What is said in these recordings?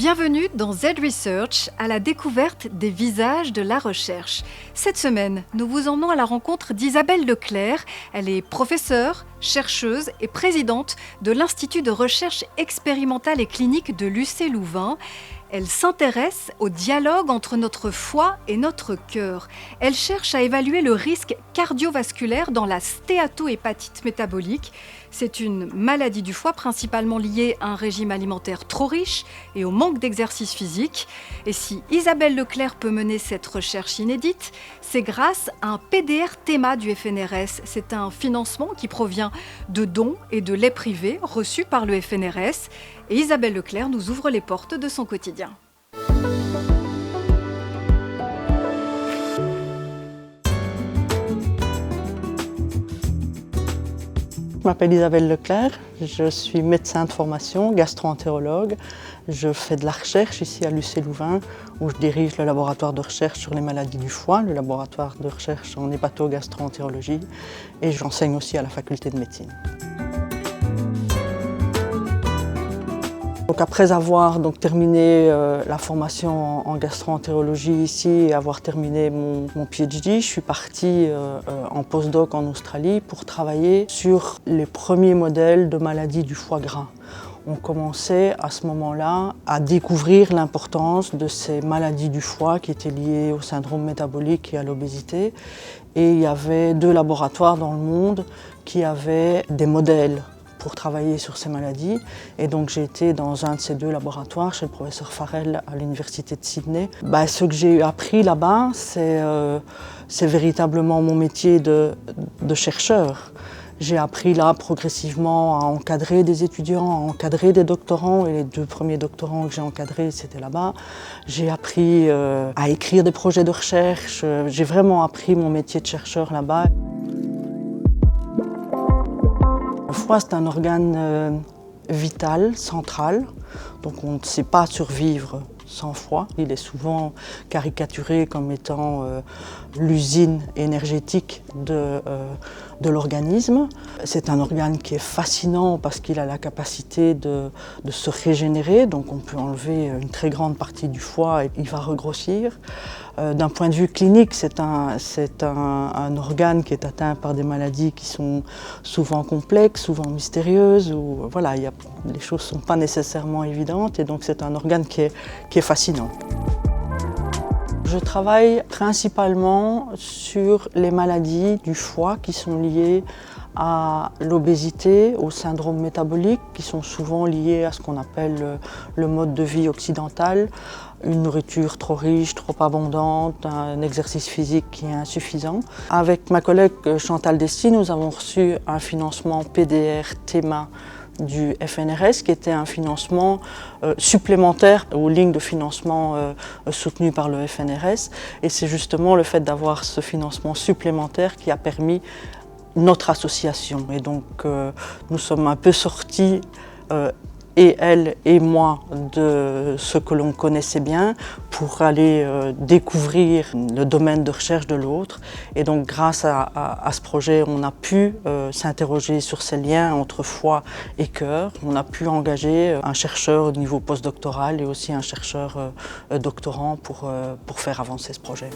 Bienvenue dans Z Research, à la découverte des visages de la recherche. Cette semaine, nous vous emmenons à la rencontre d'Isabelle Leclerc. Elle est professeure, chercheuse et présidente de l'Institut de recherche expérimentale et clinique de l'UC Louvain. Elle s'intéresse au dialogue entre notre foie et notre cœur. Elle cherche à évaluer le risque cardiovasculaire dans la stéatohépatite métabolique. C'est une maladie du foie principalement liée à un régime alimentaire trop riche et au manque d'exercice physique. Et si Isabelle Leclerc peut mener cette recherche inédite, c'est grâce à un PDR-TEMA du FNRS. C'est un financement qui provient de dons et de legs privés reçus par le FNRS. Et Isabelle Leclerc nous ouvre les portes de son quotidien. Je m'appelle Isabelle Leclerc, je suis médecin de formation, gastro-entérologue. Je fais de la recherche ici à l'UC Louvain où je dirige le laboratoire de recherche sur les maladies du foie, le laboratoire de recherche en hépato-gastro-entérologie et j'enseigne aussi à la faculté de médecine. Donc après avoir terminé la formation en gastro-entérologie ici et avoir terminé mon PhD, je suis partie en postdoc en Australie pour travailler sur les premiers modèles de maladies du foie gras. On commençait à ce moment-là à découvrir l'importance de ces maladies du foie qui étaient liées au syndrome métabolique et à l'obésité. Et il y avait 2 laboratoires dans le monde qui avaient des modèles pour travailler sur ces maladies. Et donc j'ai été dans un de ces 2 laboratoires, chez le professeur Farrell à l'université de Sydney. Ce que j'ai appris là-bas, c'est véritablement mon métier de chercheur. J'ai appris là progressivement à encadrer des étudiants, à encadrer des doctorants, et les 2 premiers doctorants que j'ai encadrés, c'était là-bas. J'ai appris à écrire des projets de recherche, j'ai vraiment appris mon métier de chercheur là-bas. Le foie, c'est un organe vital, central, donc on ne sait pas survivre sans foie. Il est souvent caricaturé comme étant l'usine énergétique de l'organisme. C'est un organe qui est fascinant parce qu'il a la capacité de se régénérer, donc on peut enlever une très grande partie du foie et il va regrossir. D'un point de vue clinique, c'est un organe qui est atteint par des maladies qui sont souvent complexes, souvent mystérieuses, où voilà, les choses ne sont pas nécessairement évidentes, et donc c'est un organe qui est fascinant. Je travaille principalement sur les maladies du foie qui sont liées à l'obésité, au syndrome métabolique, qui sont souvent liés à ce qu'on appelle le mode de vie occidental, une nourriture trop riche, trop abondante, un exercice physique qui est insuffisant. Avec ma collègue Chantal Desti, nous avons reçu un financement PDR-TEMA du FNRS, qui était un financement supplémentaire aux lignes de financement soutenues par le FNRS. Et c'est justement le fait d'avoir ce financement supplémentaire qui a permis notre association. Et donc nous sommes un peu sortis, et elle et moi, de ce que l'on connaissait bien pour aller découvrir le domaine de recherche de l'autre. Et donc grâce à ce projet, on a pu s'interroger sur ces liens entre foie et cœur. On a pu engager un chercheur au niveau postdoctoral et aussi un chercheur doctorant pour faire avancer ce projet.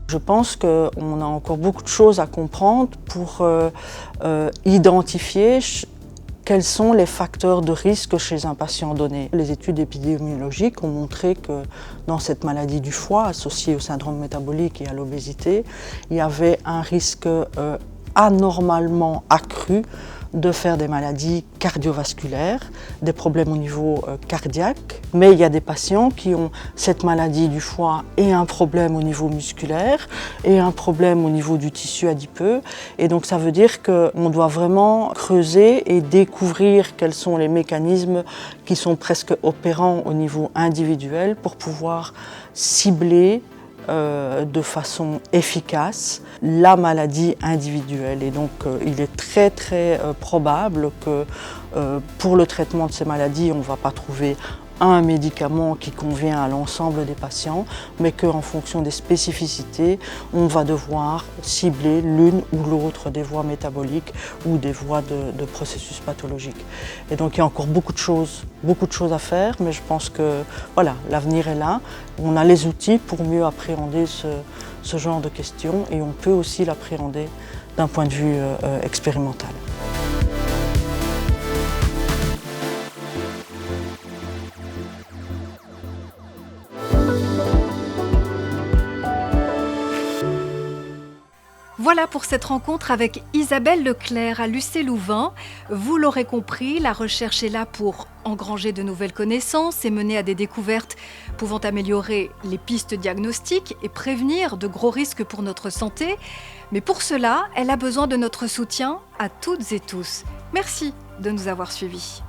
Je pense qu'on a encore beaucoup de choses à comprendre pour identifier quels sont les facteurs de risque chez un patient donné. Les études épidémiologiques ont montré que dans cette maladie du foie associée au syndrome métabolique et à l'obésité, il y avait un risque anormalement accru de faire des maladies cardiovasculaires, des problèmes au niveau cardiaque. Mais il y a des patients qui ont cette maladie du foie et un problème au niveau musculaire et un problème au niveau du tissu adipeux. Et donc ça veut dire qu'on doit vraiment creuser et découvrir quels sont les mécanismes qui sont presque opérants au niveau individuel pour pouvoir cibler de façon efficace la maladie individuelle. Et donc il est très probable que pour le traitement de ces maladies, on ne va pas trouver un médicament qui convient à l'ensemble des patients, mais qu'en fonction des spécificités, on va devoir cibler l'une ou l'autre des voies métaboliques ou des voies de processus pathologiques. Et donc il y a encore beaucoup de choses à faire, mais je pense que voilà, l'avenir est là. On a les outils pour mieux appréhender ce genre de questions et on peut aussi l'appréhender d'un point de vue expérimental. Voilà pour cette rencontre avec Isabelle Leclerc à l'UC Louvain. Vous l'aurez compris, la recherche est là pour engranger de nouvelles connaissances et mener à des découvertes pouvant améliorer les pistes diagnostiques et prévenir de gros risques pour notre santé. Mais pour cela, elle a besoin de notre soutien à toutes et tous. Merci de nous avoir suivis.